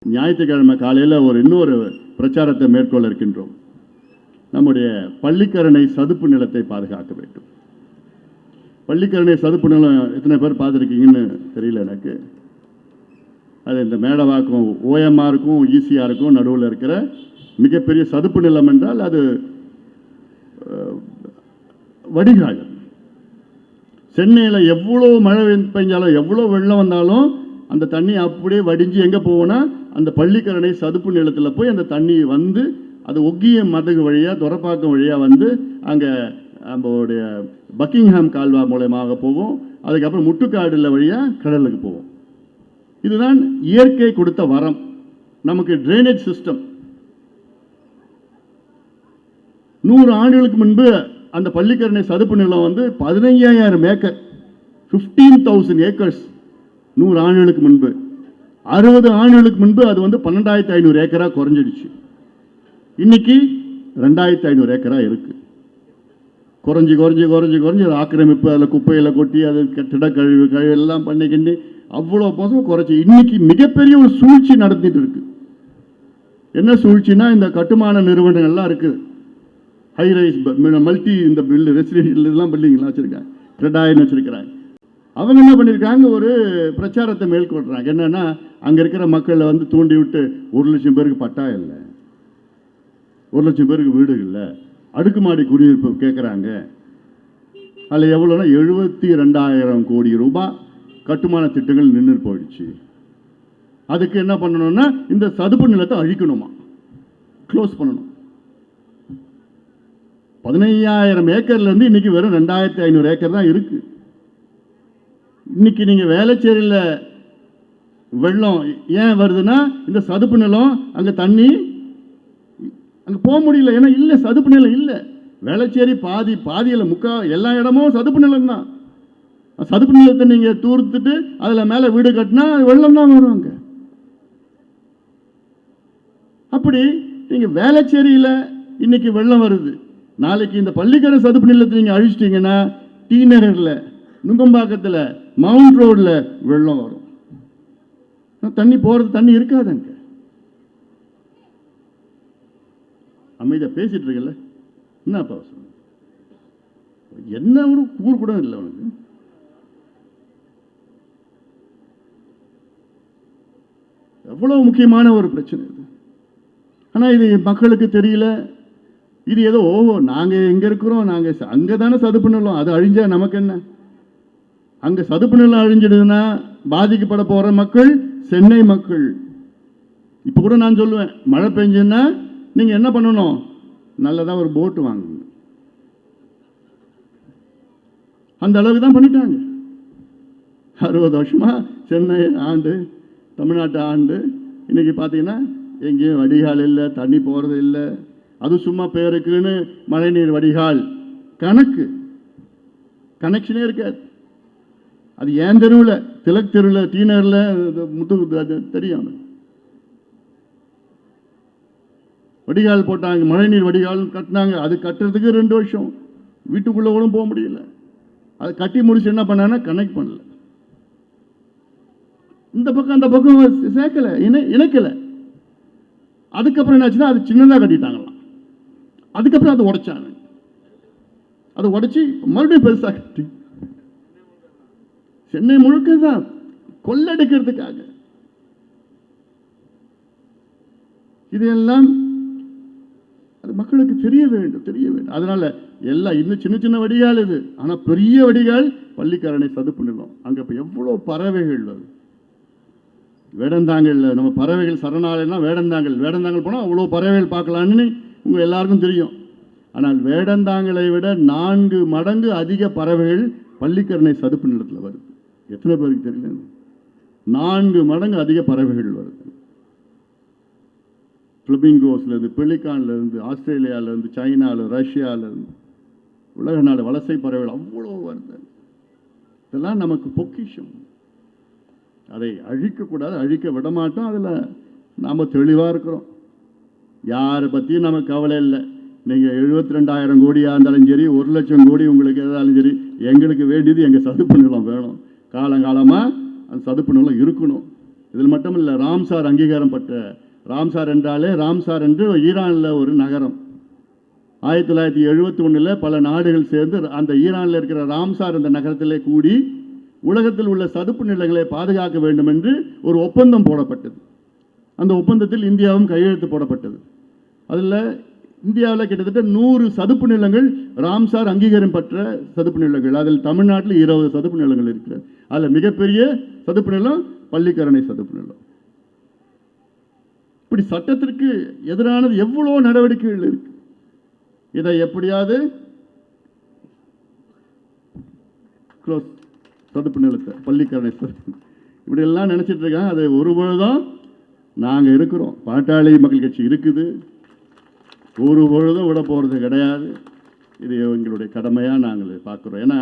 ஞாயிற்றுக்கிழமை காலையில் இன்னொரு பிரச்சாரத்தை மேற்கொள்ள இருக்கின்றோம். நம்முடைய பள்ளிக்கரணை சதுப்பு நிலத்தை பாதுகாக்க வேண்டும். பள்ளிக்கரணை சதுப்பு நிலம் எத்தனை பேர் பார்த்துருக்கீங்கன்னு தெரியல எனக்கு. அது இந்த மேடவாக்கும் ஓஎம்ஆருக்கும் ஈசிஆருக்கும் நடுவில் இருக்கிற மிகப்பெரிய சதுப்பு நிலம் என்றால் அது வடிகால். சென்னையில் எவ்வளோ மழை பெஞ்சாலும் எவ்வளோ வெள்ளம் வந்தாலும் அந்த தண்ணி அப்படியே வடிஞ்சு எங்கே போவோன்னா அந்த பள்ளிக்கரணை சதுப்பு நிலத்தில் போய் அந்த தண்ணி வந்து அது ஒக்கிய மதகு வழியாக துரப்பாக்கம் வழியாக வந்து அங்கே நம்மளுடைய பக்கிங்ஹாம் கால்வா மூலமாக போகும். அதுக்கப்புறம் முட்டுக்காடுல வழியாக கடலுக்கு போகும். இதுதான் இயற்கை கொடுத்த வரம். நமக்கு ட்ரைனேஜ் சிஸ்டம் 100 ஆண்டுகளுக்கு முன்பு அந்த பள்ளிக்கரணை சதுப்பு நிலம் வந்து 15,000 ஏக்கர், 15,000 ஏக்கர்ஸ் 100 ஆண்டுகளுக்கு முன்பு. 60 ஆண்டுகளுக்கு முன்பு அது வந்து 12,500 ஏக்கராக குறைஞ்சிடுச்சு. இன்னைக்கு 2,500 ஏக்கராக இருக்கு. குறைஞ்சி குறைஞ்சி குறைஞ்சி குறைஞ்சி அது ஆக்கிரமிப்பு, அதில் குப்பையில் கொட்டி அது கட்டிட கழிவு எல்லாம் பண்ணிக்கிண்டு அவ்வளோ மோசம் குறைச்சி இன்னைக்கு மிகப்பெரிய ஒரு சூழ்ச்சி நடத்திட்டு இருக்கு. என்ன சூழ்ச்சின்னா, இந்த கட்டுமான நிறுவனங்கள்லாம் இருக்குது. ஹைரைஸ் மல்டி இந்த பில்டு ரெசிடென்ஷியல் இதெல்லாம் பில்டிங்லாம் வச்சுருக்காங்க, கிரெடாயின்னு வச்சுருக்கிறாங்க. அவங்க என்ன பண்ணியிருக்காங்க, ஒரு பிரச்சாரத்தை மேற்கொள்கிறாங்க. என்னென்னா, அங்கே இருக்கிற மக்களை வந்து தூண்டி விட்டு 1,00,000 பேருக்கு பட்டா இல்லை, 1,00,000 பேருக்கு வீடு இல்லை, அடுக்குமாடி குடியிருப்பு கேட்குறாங்க. அதில் எவ்வளோன்னா 72,000 கோடி ரூபாய் கட்டுமான திட்டங்கள் நின்று போயிடுச்சு. அதுக்கு என்ன பண்ணணும்னா, இந்த சதுப்பு நிலத்தை அழிக்கணுமா, க்ளோஸ் பண்ணணும். 15,000 ஏக்கர்லேருந்து இன்னைக்கு வெறும் 2,500 ஏக்கர் தான் இருக்கு. இன்னைக்கு நீங்கள் வேளச்சேரியில் வெள்ளம் ஏன் வருதுன்னா, இந்த சதுப்பு நிலம் அங்கே தண்ணி அங்கே போக முடியல. ஏன்னா இல்லை, சதுப்பு நிலம் இல்லை. வேளச்சேரி பாதியில் எல்லா இடமும் சதுப்பு நிலம் தான். சதுப்பு நிலத்தை நீங்கள் தூர்த்துட்டு அதில் மேலே வீடு கட்டினா வெள்ளம் தான் வருவாங்க. அப்படி நீங்கள் வேளச்சேரியில் இன்னைக்கு வெள்ளம் வருது, நாளைக்கு இந்த பள்ளிக்கரணை சதுப்பு நிலத்தை நீங்கள் அழிச்சிட்டிங்கன்னா டி நகரில், நுங்கம்பாக்கத்தில், மவுண்ட் ரோடில் வெள்ளம் வரும். தண்ணி போகிறது, தண்ணி இருக்காதுங்க. அமைதியாக பேசிட்டு இருக்கல, என்னப்பா என்ன ஒரு கூர் கூட இல்லை உனக்கு. எவ்வளவு முக்கியமான ஒரு பிரச்சனை இது. ஆனால் இது மக்களுக்கு தெரியல. இது ஏதோ நாங்கள் எங்கே இருக்கிறோம், நாங்கள் அங்கே தானே சதுப்பு நிலம், அது அழிஞ்சா நமக்கு என்ன. அங்கே சதுப்பு நிலம் அழிஞ்சிடுதுன்னா பாதிக்கப்பட போகிற மக்கள் சென்னை மக்கள். இப்போ கூட நான் சொல்லுவேன், மழை பெஞ்சுன்னா நீங்கள் என்ன பண்ணணும், நல்லதாக ஒரு போட்டு வாங்கணும். அந்த அளவுக்கு தான் பண்ணிட்டாங்க. 60 வருஷமாக சென்னை ஆண்டு, தமிழ்நாட்டை ஆண்டு, இன்னைக்கு பார்த்தீங்கன்னா எங்கேயும் வடிகால் இல்லை, தண்ணி போகிறது இல்லை. அது சும்மா பேருக்குன்னு மழைநீர் வடிகால் கனெக்ஷனே இருக்காது. அது ஏன் தெருவில், திலக் தெருவில், டீனரில் முத்து தெரியும். வடிகால் போட்டாங்க, மழைநீர் வடிகால் கட்டினாங்க. அது கட்டுறதுக்கு 2 வருஷம், வீட்டுக்குள்ளே கூட போக முடியல. அது கட்டி முடிச்சு என்ன பண்ணாங்கன்னா கனெக்ட் பண்ணல. இந்த பக்கம் அந்த பக்கம் சேர்க்கலை, இணைக்கலை. அதுக்கப்புறம் என்னாச்சுன்னா அது சின்னதாக கட்டிட்டாங்களாம். அதுக்கப்புறம் அதை உடைச்சாங்க. அதை உடைச்சி மறுபடியும் பெருசாக கட்டி சென்னை முழுக்க தான் கொள்ளடிக்கிறதுக்காக. இதெல்லாம் அது மக்களுக்கு தெரிய வேண்டும். அதனால எல்லாம் இன்னும் சின்ன சின்ன வடிகால் இது. ஆனால் பெரிய வடிகால் பள்ளிக்கரணை சதுப்பு நிலம். அங்கே இப்போ எவ்வளோ பறவைகள் வருது. வேடந்தாங்கல் நம்ம பறவைகள் சரணாலயம்னா வேடந்தாங்கல் போனால் அவ்வளோ பறவைகள் பார்க்கலான்னு உங்கள் எல்லாருக்கும் தெரியும். ஆனால் வேடந்தாங்கலை விட 4 மடங்கு அதிக பறவைகள் பள்ளிக்கரணை சதுப்பு நிலத்தில் வருது. எத்தனை பேருக்கு தெரியல? 4 மடங்கு அதிக பறவைகள் வருது. ஃப்ளமிங்கோஸ்லேருந்து, பெலிகான்லேருந்து, ஆஸ்திரேலியாவிலேருந்து, சைனாவில், ரஷ்யாவிலேருந்து, உலக நாடு வலசை பறவைகள் அவ்வளோ வருது. இதெல்லாம் நமக்கு பொக்கிஷம். அதை அழிக்கக்கூடாது, அழிக்க விடமாட்டோம். அதில் நாம் தெளிவாக இருக்கிறோம். யாரை பற்றியும் நமக்கு கவலை இல்லை. நீங்கள் 72,000 கோடியாக இருந்தாலும் சரி, 1,00,000 கோடி உங்களுக்கு எதாலும் சரி, எங்களுக்கு வேண்டியது எங்கள் சதுப்பு நிலம் வேணும். காலங்காலமாக அந்த சதுப்பு நிலம் இருக்கணும். இதில் மட்டும் இல்லை, ராம்சார் அங்கீகாரம் பெற்ற, ராம்சார் என்றாலே ராம்சார் என்று ஈரானில் ஒரு நகரம். 1971 பல நாடுகள் சேர்ந்து அந்த ஈரானில் இருக்கிற ராம்சார் என்ற நகரத்திலே கூடி உலகத்தில் உள்ள சதுப்பு நிலங்களை பாதுகாக்க வேண்டும் என்று ஒரு ஒப்பந்தம் போடப்பட்டது. அந்த ஒப்பந்தத்தில் இந்தியாவும் கையெழுத்து போடப்பட்டது. அதில் இந்தியாவில் கிட்டத்தட்ட 100 சதுப்பு நிலங்கள் ராம்சார் அங்கீகாரம் பெற்ற சதுப்பு நிலங்கள். அதில் தமிழ்நாட்டில் 20 சதுப்பு நிலங்கள் இருக்கிறது. அதில் மிகப்பெரிய சதுப்பு நிலம் பள்ளிக்கரணை சதுப்பு நிலம். இப்படி சட்டத்திற்கு எதிரானது எவ்வளோ நடவடிக்கைகள் இருக்கு. இதை எப்படியாவது க்ளோஸ், சதுப்பு நிலத்தை பள்ளிக்கரணை இப்படி எல்லாம் நினைச்சிட்டு இருக்காங்க. அது ஒருபொழுதும் நாங்கள் இருக்கிறோம், பாட்டாளி மக்கள் கட்சி இருக்குது, ஒரு பொழுதும் விட போகிறது கிடையாது. இது எங்களுடைய கடமையாக நாங்கள் பார்க்குறோம். ஏன்னா